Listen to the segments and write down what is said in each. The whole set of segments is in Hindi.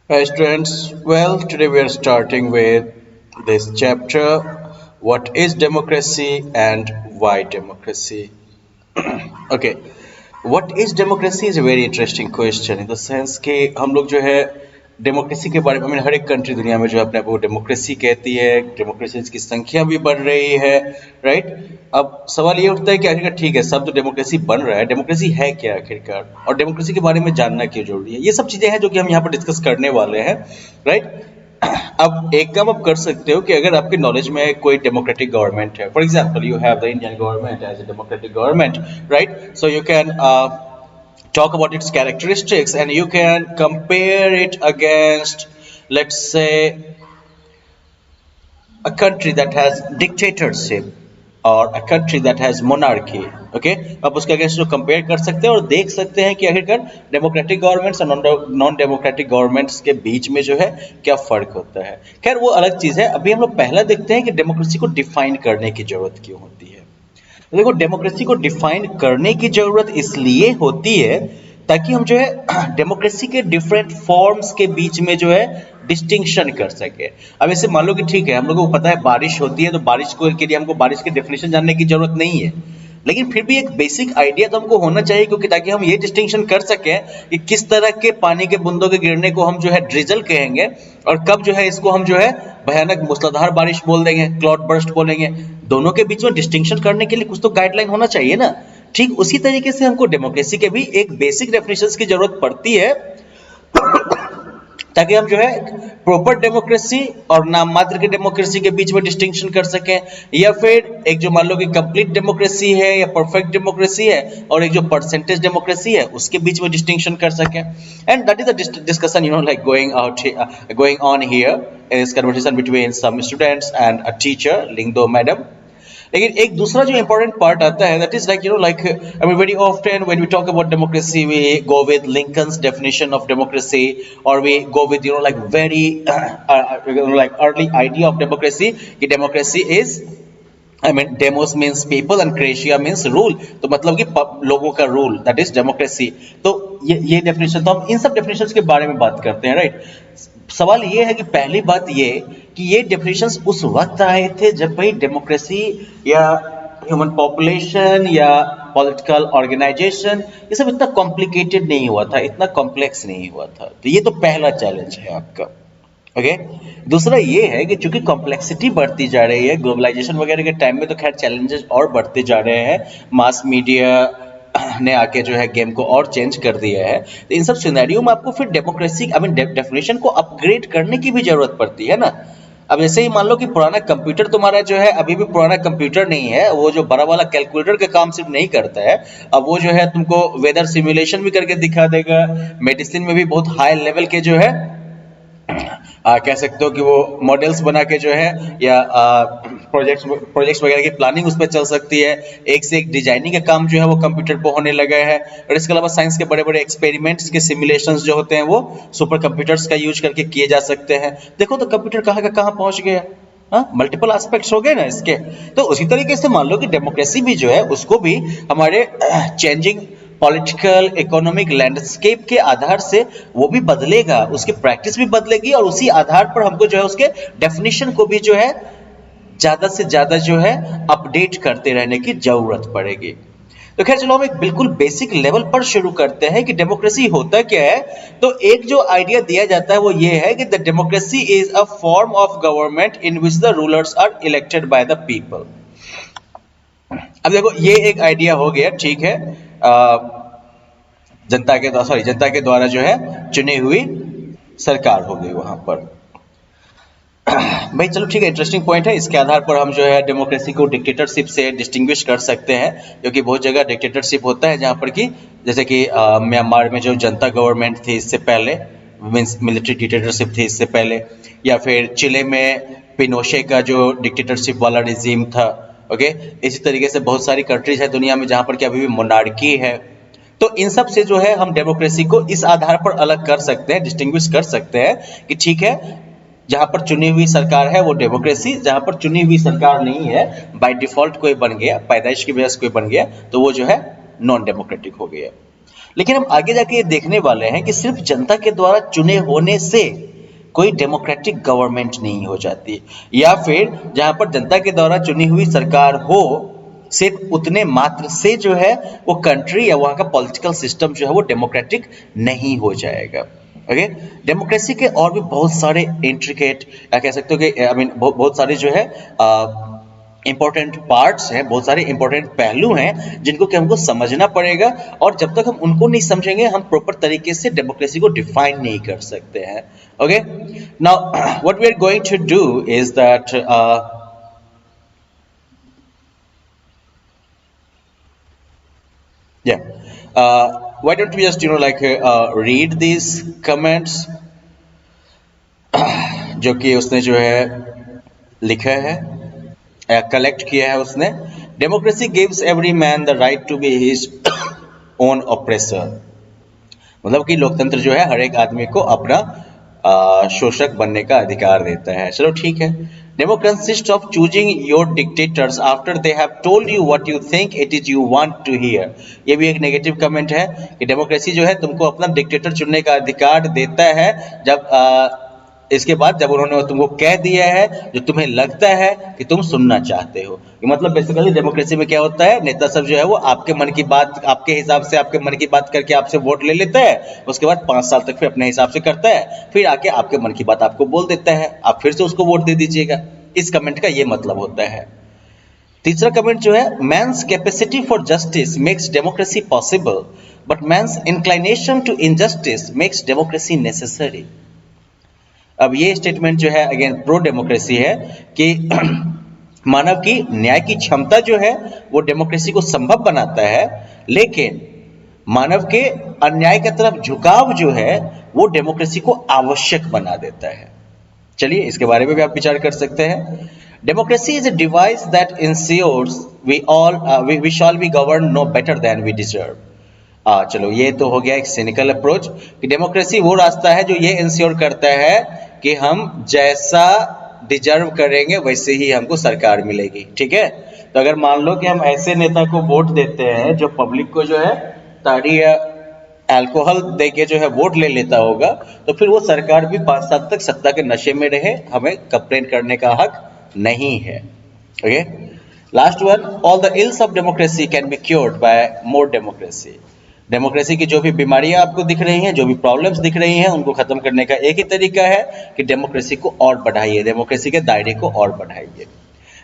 Hi students, well today we are starting with this chapter, what is democracy and why democracy. Okay, what is democracy is a very interesting question in the sense कि हम लोग जो है डेमोक्रेसी के बारे में हर एक कंट्री दुनिया में जो है अपने आप को डेमोक्रेसी कहती है, डेमोक्रेसी की संख्या भी बढ़ रही है, राइट। अब सवाल ये उठता है कि आखिरकार ठीक है सब तो डेमोक्रेसी बन रहा है, डेमोक्रेसी है क्या आखिरकार और डेमोक्रेसी के बारे में जानना क्यों जरूरी है, ये सब चीजें हैं जो कि हम यहाँ पर डिस्कस करने वाले हैं, राइट। अब एक काम आप कर सकते हो कि अगर आपके नॉलेज में कोई डेमोक्रेटिक गवर्नमेंट है, for example you have the Indian government as a democratic government, right, so you can talk about its characteristics and you can compare it against, let's say, a country that has dictatorship और a country that has monarchy. Okay, आप उसके अगेंस्ट जो कंपेयर कर सकते हैं और देख सकते हैं कि आखिरकार डेमोक्रेटिक गवर्नमेंट्स और नॉन डेमोक्रेटिक गवर्नमेंट्स के बीच में जो है क्या फर्क होता है। खैर वो अलग चीज है, अभी हम लोग पहला देखते हैं कि डेमोक्रेसी को डिफाइन करने की जरूरत क्यों होती है। तो देखो डेमोक्रेसी को डिफाइन करने की जरूरत इसलिए होती है ताकि हम जो है डेमोक्रेसी के डिफरेंट फॉर्म्स के बीच में जो है डिस्टिंक्शन कर सके। अब ऐसे मान लो कि ठीक है हम लोगों को पता है बारिश होती है तो बारिश को के लिए हमको बारिश की डेफिनेशन जानने की जरूरत नहीं है, लेकिन फिर भी एक बेसिक आइडिया तो हमको होना चाहिए क्योंकि ताकि हम ये डिस्टिंक्शन कर सकें कि किस तरह के पानी के बूंदों के गिरने को हम जो है ड्रिजल कहेंगे और कब जो है इसको हम जो है भयानक मूसलाधार बारिश बोल देंगे, क्लाउड बर्स्ट बोलेंगे। दोनों के बीच में डिस्टिंक्शन करने के लिए कुछ तो गाइडलाइन होना चाहिए ना। ठीक उसी तरीके से हमको डेमोक्रेसी के भी एक बेसिक डेफिनेशंस की जरूरत पड़ती है ताकि हम जो है प्रॉपर डेमोक्रेसी और नाम मात्र की डेमोक्रेसी के बीच में डिस्टिंक्शन कर सकें, या फिर एक जो मान लो कि कंप्लीट डेमोक्रेसी है या परफेक्ट डेमोक्रेसी है और एक जो परसेंटेज डेमोक्रेसी है उसके बीच में डिस्टिंक्शन कर सकें। And that is the discussion like going on here in this conversation between some students and a teacher Lingdo madam। लेकिन एक दूसरा जो important part आता है that is like I mean very often when we talk about democracy we go with Lincoln's definition of democracy or we go with like very like early idea of democracy कि democracy is I mean demos means people and cratia means rule, तो मतलब कि लोगों का रूल दैट इज डेमोक्रेसी। तो ये डेफिनेशन तो हम इन सब डेफिनेशंस के बारे में बात करते हैं, राइट। सवाल ये है कि पहली बात ये कि ये डेफिनेशंस उस वक्त आए थे जब भाई डेमोक्रेसी या ह्यूमन पॉपुलेशन या पॉलिटिकल ऑर्गेनाइजेशन ये सब इतना कॉम्प्लिकेटेड नहीं हुआ था, इतना कॉम्प्लेक्स नहीं हुआ था। तो ये तो पहला चैलेंज है आपका। ओके दूसरा ये है कि चूंकि कॉम्प्लेक्सिटी बढ़ती जा रही है ग्लोबलाइजेशन वगैरह के टाइम में, तो खैर चैलेंजेस और बढ़ते जा रहे हैं, मास मीडिया ने आके जो है गेम को और चेंज कर दिया है। तो इन सब सिनेरियो में आपको फिर डेमोक्रेसी आई मीन डेफिनेशन को अपग्रेड करने की भी जरूरत पड़ती है ना। अब जैसे ही मान लो कि पुराना कंप्यूटर तुम्हारा जो है अभी भी पुराना कंप्यूटर नहीं है, वो जो बड़ा वाला कैलकुलेटर का काम सिर्फ नहीं करता है, अब वो जो है तुमको वेदर सिमुलेशन भी करके दिखा देगा, मेडिसिन में भी बहुत हाई लेवल के जो है कह सकते हो कि वो मॉडल्स बना के जो है या प्रोजेक्ट्स वगैरह की प्लानिंग उस पर चल सकती है। एक से एक डिजाइनिंग का काम जो है वो कंप्यूटर पे होने लगा है, और इसके अलावा साइंस के बड़े बड़े एक्सपेरिमेंट्स के सिमुलेशंस जो होते हैं वो सुपर कंप्यूटर्स का यूज करके किए जा सकते हैं। देखो तो कंप्यूटर कहाँ का कहाँ पहुंच गया, मल्टीपल एस्पेक्ट्स हो गए ना इसके। तो उसी तरीके से मान लो कि डेमोक्रेसी भी जो है उसको भी हमारे चेंजिंग पॉलिटिकल इकोनॉमिक लैंडस्केप के आधार से वो भी बदलेगा, उसकी प्रैक्टिस भी बदलेगी और उसी आधार पर हमको जो है उसके डेफिनेशन को भी जो है ज्यादा से ज्यादा जो है अपडेट करते रहने की जरूरत पड़ेगी। तो खैर चलो हम एक बिल्कुल बेसिक लेवल पर शुरू करते हैं कि डेमोक्रेसी होता क्या है। तो एक जो आइडिया दिया जाता है वो ये है कि the democracy is a form of government in which the rulers are elected by the people. अब देखो ये एक आइडिया हो गया, ठीक है, जनता के द्वारा जो है चुनी हुई सरकार हो गई वहां पर। भाई चलो ठीक है, इंटरेस्टिंग पॉइंट है, इसके आधार पर हम जो है डेमोक्रेसी को डिक्टेटरशिप से डिस्टिंग्विश कर सकते हैं, क्योंकि बहुत जगह डिक्टेटरशिप होता है जहां पर कि जैसे कि म्यांमार में जो जनता गवर्नमेंट थी इससे पहले, मींस मिलिट्री डिक्टेटरशिप थी इससे पहले, या फिर चिले में पिनोशे का जो डिक्टेटरशिप वाला रिजीम था। ओके इसी तरीके से बहुत सारी कंट्रीज है दुनिया में जहां पर कि अभी भी मोनार्की है। तो इन सब से जो है हम डेमोक्रेसी को इस आधार पर अलग कर सकते हैं, डिस्टिंग्विश कर सकते हैं कि ठीक है जहां पर चुनी हुई सरकार है वो डेमोक्रेसी, जहां पर चुनी हुई सरकार नहीं है बाय डिफॉल्ट कोई बन गया, पैदाइश की वजह से कोई बन गया, तो वो जो है नॉन डेमोक्रेटिक हो गया। लेकिन हम आगे जाके ये देखने वाले हैं कि सिर्फ जनता के द्वारा चुने होने से कोई डेमोक्रेटिक गवर्नमेंट नहीं हो जाती, या फिर जहां पर जनता के द्वारा चुनी हुई सरकार हो सिर्फ उतने मात्र से जो है वो कंट्री या वहां का पॉलिटिकल सिस्टम जो है वो डेमोक्रेटिक नहीं हो जाएगा। ओके, डेमोक्रेसी के और भी बहुत सारे इंट्रिकेट या कह सकते हो कि बहुत सारे जो है इंपॉर्टेंट पार्ट्स हैं, बहुत सारे इंपॉर्टेंट पहलू हैं जिनको कि हमको समझना पड़ेगा, और जब तक हम उनको नहीं समझेंगे हम प्रॉपर तरीके से डेमोक्रेसी को डिफाइन नहीं कर सकते हैं। Okay, now what we are going to do is that why don't we just read these comments जो कि उसने जो है लिखा है, कलेक्ट किया है उसने। Democracy gives every man the right to be his own oppressor, मतलब कि लोकतंत्र जो है हर एक आदमी को अपना शोषक बनने का अधिकार देता है। चलो ठीक है। Democracy consists of choosing your dictators after they have told you what you think it is you want to hear। ये भी एक नेगेटिव कमेंट है कि डेमोक्रेसी जो है तुमको अपना डिक्टेटर चुनने का अधिकार देता है जब इसके बाद जब उन्होंने तुमको कह दिया है जो तुम्हें लगता है कि तुम सुनना चाहते हो। मतलब बेसिकली डेमोक्रेसी में क्या होता है, नेता सब जो है वो आपके मन की बात, आपके हिसाब से आपके मन की बात करके आपसे वोट ले लेता है, उसके बाद 5 साल तक फिर अपने हिसाब से करता है, फिर आके आपके मन की बात आपको बोल देता है, आप फिर से उसको वोट दे दीजिएगा। इस कमेंट का ये मतलब होता है। तीसरा कमेंट जो है, man's capacity for justice makes democracy possible but man's inclination to injustice makes democracy necessary. अब ये स्टेटमेंट जो है अगेन प्रो डेमोक्रेसी है कि मानव की न्याय की क्षमता जो है वो डेमोक्रेसी को संभव बनाता है, लेकिन मानव के अन्याय की तरफ झुकाव जो है वो डेमोक्रेसी को आवश्यक बना देता है। चलिए इसके बारे में भी आप विचार कर सकते हैं। Democracy is a device that ensures we shall be govern no better than we deserve. चलो ये तो हो गया एक सिनिकल अप्रोच कि डेमोक्रेसी वो रास्ता है जो ये इंश्योर करता है कि हम जैसा डिजर्व करेंगे वैसे ही हमको सरकार मिलेगी। ठीक है, तो अगर मान लो कि हम ऐसे नेता को वोट देते हैं जो पब्लिक को जो है ताड़ी या अल्कोहल देके जो है वोट ले लेता होगा, तो फिर वो सरकार भी 5 साल तक सत्ता के नशे में रहे, हमें कंप्लेन करने का हक नहीं है। Okay, last one, all the ills of democracy can be cured by more democracy. Democracy की जो भी बीमारियां आपको दिख रही हैं, जो भी प्रॉब्लम्स दिख रही हैं, उनको खत्म करने का एक ही तरीका है कि डेमोक्रेसी को और बढ़ाइए, डेमोक्रेसी के दायरे को और बढ़ाइए।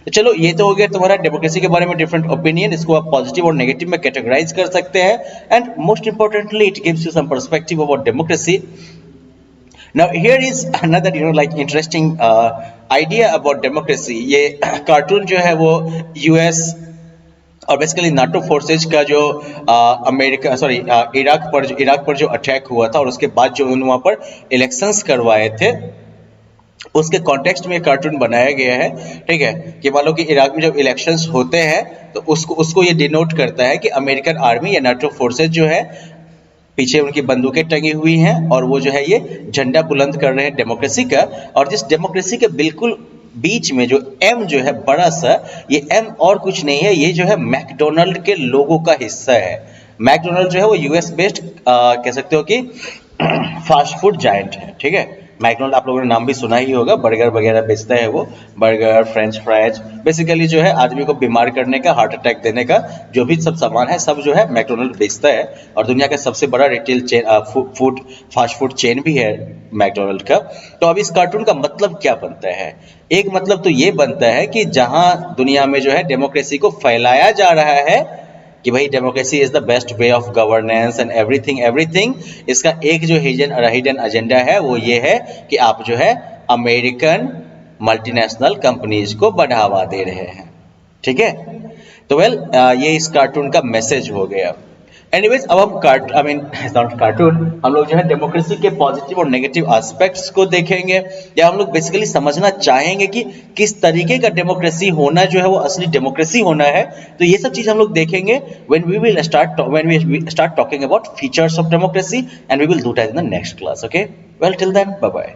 तो चलो ये तो हो गया तुम्हारा डेमोक्रेसी के बारे में डिफरेंट ओपिनियन, इसको आप पॉजिटिव और नेगेटिव में कैटेगराइज कर सकते हैं, and most importantly it gives you some perspective about democracy. Now here is another interesting idea about democracy. ये कार्टून जो है वो यूएस और बेसिकली नाटो फोर्सेज का जो इराक पर जो अटैक हुआ था और उसके बाद जो उन्होंने वहां पर इलेक्शंस करवाए थे उसके कॉन्टेक्स्ट में कार्टून बनाया गया है। ठीक है, कि मान लो कि इराक में जब इलेक्शंस होते हैं तो उसको ये डिनोट करता है कि अमेरिकन आर्मी या नाटो फोर्सेज जो है पीछे उनकी बंदूकें टंगी हुई हैं और वो जो है ये झंडा बुलंद कर रहे हैं डेमोक्रेसी का, और जिस डेमोक्रेसी के बिल्कुल बीच में जो एम जो है बड़ा सा, ये एम और कुछ नहीं है, ये जो है मैकडोनल्ड के लोगो का हिस्सा है। मैकडोनल्ड जो है वो यूएस बेस्ड कह सकते हो कि फास्ट फूड जायंट है। ठीक है, मैकडोनल्ड आप लोगों ने नाम भी सुना ही होगा, बर्गर वगैरह बेचता है वो, बर्गर, फ्रेंच फ्राइज, बेसिकली जो है आदमी को बीमार करने का, हार्ट अटैक देने का जो भी सब सामान है सब जो है मैकडोनल्ड बेचता है, और दुनिया का सबसे बड़ा retail chain fast food chain भी है मैकडोनल्ड का। तो अब इस कार्टून का मतलब क्या बनता है? एक मतलब तो ये बनता है कि जहां दुनिया में जो है डेमोक्रेसी को फैलाया जा रहा है कि भाई democracy is the best way of governance and everything, इसका एक जो हिडन एजेंडा है वो ये है कि आप जो है अमेरिकन मल्टीनेशनल कंपनीज को बढ़ावा दे रहे हैं। ठीक है, तो ये इस कार्टून का मैसेज हो गया। एनीवेज, अब हम कार्टून हम लोग जो है डेमोक्रेसी के पॉजिटिव और नेगेटिव एस्पेक्ट्स को देखेंगे, या हम लोग बेसिकली समझना चाहेंगे कि किस तरीके का डेमोक्रेसी होना जो है वो असली डेमोक्रेसी होना है। तो ये सब चीज हम लोग देखेंगे when we start talking about features of democracy, and we will do that in the next class. Okay, well till then, bye bye.